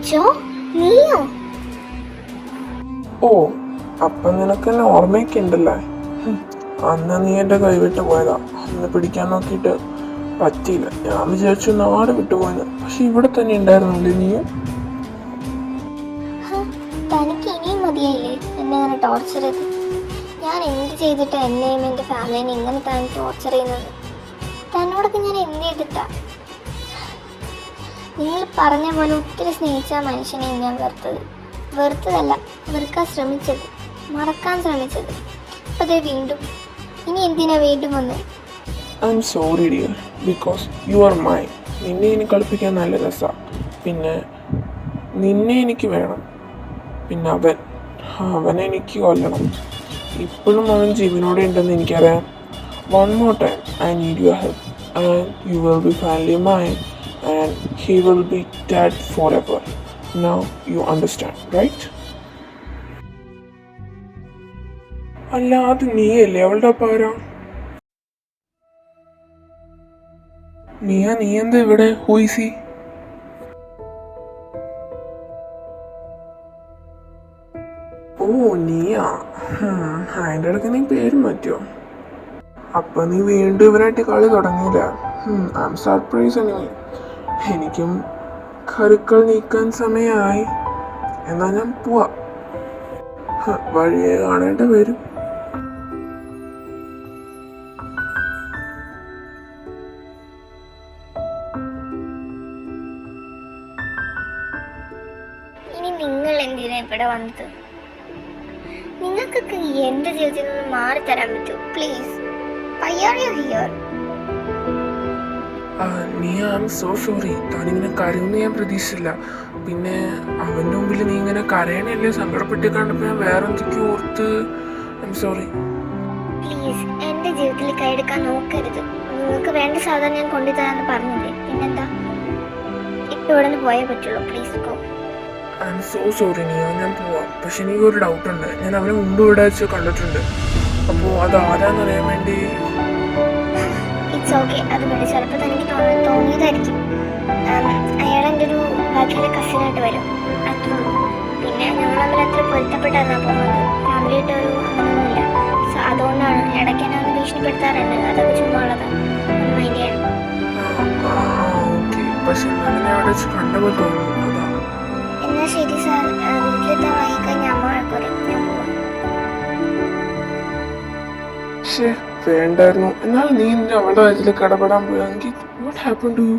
ജോ, നീയോ? ഓ, അപ്പം നിനക്ക് എന്നെ ഓർമ്മയൊക്കെ ഉണ്ടല്ലേ. അന്ന് നീ എൻ്റെ കൈവിട്ട് പോയതാ. അന്ന് പിടിക്കാൻ നോക്കിയിട്ട് പറ്റിയില്ല. ഞാൻ വിചാരിച്ചു നാട് വിട്ടുപോയെന്ന്. പക്ഷെ ഇവിടെ തന്നെ ഉണ്ടായിരുന്നില്ലേ നീ? തനിക്ക് ഇനിയും മതിയായില്ലേ എന്നെ അങ്ങനെ ടോർച്ചർ ചെയ്ത്? ഞാൻ എന്ത് ചെയ്തിട്ട് എന്നെയും എൻ്റെ ഫാമിലിനെ ഇങ്ങനെ താൻ ടോർച്ചർ ചെയ്യുന്നത്? തന്നോടൊക്കെ ഞാൻ എന്ത് ചെയ്തിട്ടാ? നിങ്ങൾ പറഞ്ഞ പോലെ ഒത്തിരി സ്നേഹിച്ച മനുഷ്യനെ ഞാൻ വെറുത്തതല്ല, വെറുക്കാൻ ശ്രമിച്ചത്, മറക്കാൻ ശ്രമിച്ചത്. അപ്പം അതേ വീണ്ടും. ഇനി എന്തിനാ വീണ്ടും വന്ന്? I am sorry dear, because you are mine. നിന്നെ ഇനി കളിപ്പിക്കാൻ നല്ല രസമാണ്. പിന്നെ നിന്നെ എനിക്ക് വേണം. പിന്നെ അവനെ എനിക്ക് കൊല്ലണം. ഇപ്പോഴും അവൻ ജീവനോടെ ഉണ്ടെന്ന് എനിക്കറിയാം. One more time I need your help and you will be finally mine and he will be dead forever. Now you understand, right? അല്ല, അത് നീയല്ലേ? അവളുടെ ഒപ്പം ആരാ? നീ എന്താ ഇവിടെ? Who is he? ഓ, നീയാ? അതിൻ്റെ ഇടയ്ക്ക് നീ പേര് മാറ്റിയോ? അപ്പൊ നീ വീണ്ടും ഇവനായിട്ട് കളി തുടങ്ങിയില്ല. I'm surprise. എനിക്കും കരുക്കൾ നീക്കാൻ സമയമായി. എന്നാ ഞാൻ പോവാ. വഴിയെ കാണേണ്ട വരും. ഇനി നിങ്ങൾ എന്തിനാ ഇവിടെ വന്നത്? നിങ്ങൾക്കൊക്കെ എന്റെ ജീവിതത്തിൽ നിന്ന് മാറി തരാൻ പറ്റുമോ? Please, why are you here? നീ ഐ എം സോ സോറി. താനിങ്ങനെ കരയുമെന്ന് ഞാൻ പ്രതീക്ഷിച്ചില്ല. പിന്നെ അവൻ്റെ മുമ്പിൽ നീ ഇങ്ങനെ കരയണല്ലേ സങ്കടപ്പെട്ട് കണ്ടപ്പോൾ ഞാൻ വേറെ എന്തൊക്കെയോ ഓർത്ത്. I am sorry. പ്ലീസ്, എന്റെ ജീവിതത്തിൽ കൈയെടുക്കാൻ നോക്കരുത്. നിങ്ങൾക്ക് വേണ്ട സാധനം ഞാൻ കൊണ്ടുതരാന്ന് പറഞ്ഞില്ലേ? പിന്നെന്താ? ഇപ്പൊ ഇവിടെ നിന്ന് പോയേ പറ്റുള്ളൂ. Please go. I M so sorry നീ. ഞാൻ പോവാം. പക്ഷെ എനിക്കൊരു ഡൗട്ടുണ്ട്. ഞാൻ അവനെ മുമ്പ് ഇവിടെ വെച്ച് കണ്ടിട്ടുണ്ട്. അപ്പോൾ അത് ആരാന്നറിയാൻ വേണ്ടി. It's okay. അത് വേണ്ടി ചിലപ്പോൾ തനിക്ക് തോന്നിയതായിരിക്കും. അയാൾ എൻ്റെ ഒരു ബാക്കിയുള്ള കസിനായിട്ട് വരും, അത്രേ ഉള്ളൂ. പിന്നെ ഞങ്ങൾ തമ്മിൽ അത്ര പൊരുത്തപ്പെട്ടാണ് പോകുന്നത്. ഫാമിലിയായിട്ട് ഒരു അങ്ങനെയൊന്നുമില്ല. സോ അതുകൊണ്ടാണ് ഇടയ്ക്ക് എന്നെ ഒന്ന് ഭീഷണിപ്പെടുത്താറുണ്ട്. അതൊക്കെ ചുമ്മാ ഉള്ളതാണ്. മൈൻഡ് ചെയ്യണം. ഓക്കെ, പക്ഷെ ഞാൻ അവിടെ വെച്ച് കണ്ടപ്പോൾ തോന്നുന്നു. അതാ. എന്നാൽ ശരി സാർ, വീട്ടിലെത്താൻ വൈകിക്കഴിഞ്ഞാൽ അമ്മ വഴക്കൂരും. ഞാൻ പോവാം. ശേ, വേണ്ടായിരുന്നു. എന്നാൽ നീ നിന്റെ അവളുടെ കാര്യത്തിലേക്ക് ഇടപെടാൻ പോയെങ്കിൽ വാട്ട് ഹാപ്പൻ ടു യു?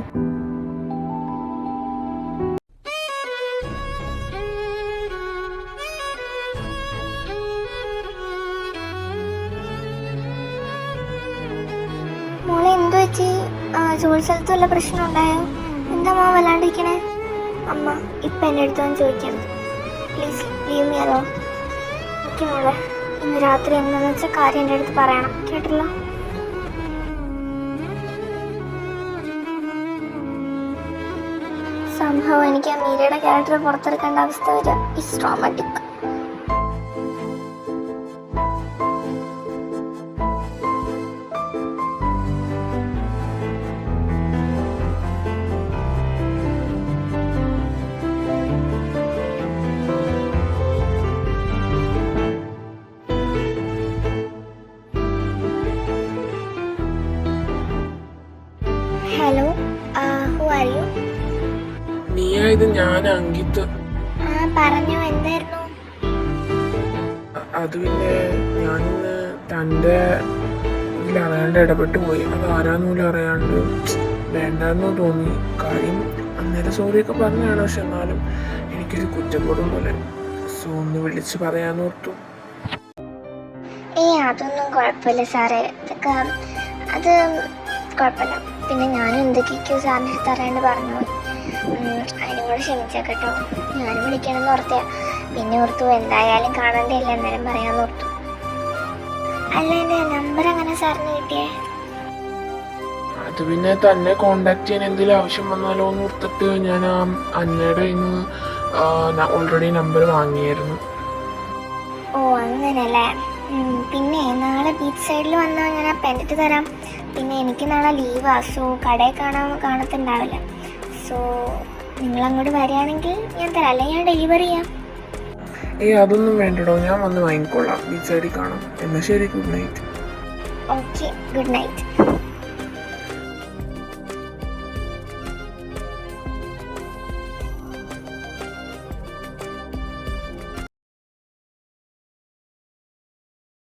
മോളെ എന്തു പറ്റി? ജോലി സ്ഥലത്ത് വല്ല പ്രശ്നം ഉണ്ടായോ? എന്താ അമ്മ വല്ലാണ്ടിരിക്കണേ? അമ്മ ഇപ്പം എൻ്റെ അടുത്തൊന്നും ചോദിക്കരുത്. Please leave me alone. Okay മോളെ, ഇന്ന് രാത്രി എന്താണെന്ന് വെച്ചാൽ കാര്യം എൻ്റെ അടുത്ത് പറയണം, കേട്ടല്ലോ? സംഭവം എനിക്ക് ആ മീരയുടെ ക്യാരക്ടർ പുറത്തെടുക്കേണ്ട അവസ്ഥ വരിക. It's traumatic. Hello, who are you? നീയാ ഇത്? ഞാൻ അങ്കിത്ത്. പറഞ്ഞോ, എന്തായിരുന്നു? അത് പിന്നെ ഞാനിന്ന് തൻ്റെ ഇതിലറിയാണ്ട് ഇടപെട്ട് പോയി. അത് ആരാന്ന് പോലും അറിയാണ്ട് വേണ്ടാന്ന് തോന്നി. കാര്യം അന്നേരം സോറിയൊക്കെ പറഞ്ഞതാണ്. പക്ഷെ എന്നാലും എനിക്കൊരു കുറ്റബോധം പോലെ. സോ ഒന്ന് വിളിച്ച് പറയാന്ന് ഓർത്തു. അതൊന്നും കുഴപ്പമില്ല സാറേ. ഇതൊക്കെ അത് കുഴപ്പമില്ല. പിന്നെ ഞാനും എന്തൊക്കെയൊക്കെയോ സാറിൻ്റെ അടുത്ത് അറിയാണ്ട് പറഞ്ഞു പോയി. അതിനും കൂടെ ക്ഷമിച്ചാൽ കേട്ടോ. ഞാനും വിളിക്കണമെന്ന് ഓർത്തയാ. പിന്നെ ഓർത്തു എന്തായാലും കാണണ്ടല്ല, എന്നാലും പറയാമെന്ന് ഓർത്തു. അല്ല, എൻ്റെ നമ്പർ എങ്ങനെ സാറിന് കിട്ടിയേ? അത് പിന്നെ തന്നെ കോണ്ടാക്ട് ചെയ്യാൻ എന്തെങ്കിലും ആവശ്യം വന്നാലോ എന്ന് ഓർത്തിട്ട് ഞാൻ അന്നയുടെ ഇന്ന് ഓൾറെഡി നമ്പർ വാങ്ങിയായിരുന്നു. ഓ അങ്ങനല്ലേ. പിന്നെ നാളെ ബീച്ച് സൈഡിൽ വന്നാൽ ഞാൻ ആ പെൻഡിട്ട് തരാം. പിന്നെ എനിക്ക് നാളെ ലീവാ. സോ കടയിൽ കാണത്തുണ്ടാവില്ല. സോ നിങ്ങൾ അങ്ങോട്ട് വരികയാണെങ്കിൽ ഞാൻ തരാം, അല്ലെങ്കിൽ ഞാൻ ഡെലിവറി ചെയ്യാം. അതൊന്നും വേണ്ടടോ, ഞാൻ വന്ന് വാങ്ങിക്കൊള്ളാം. ബീച്ച് സൈഡിൽ കാണാം. എന്നാൽ ശരി, good night. Okay, good night.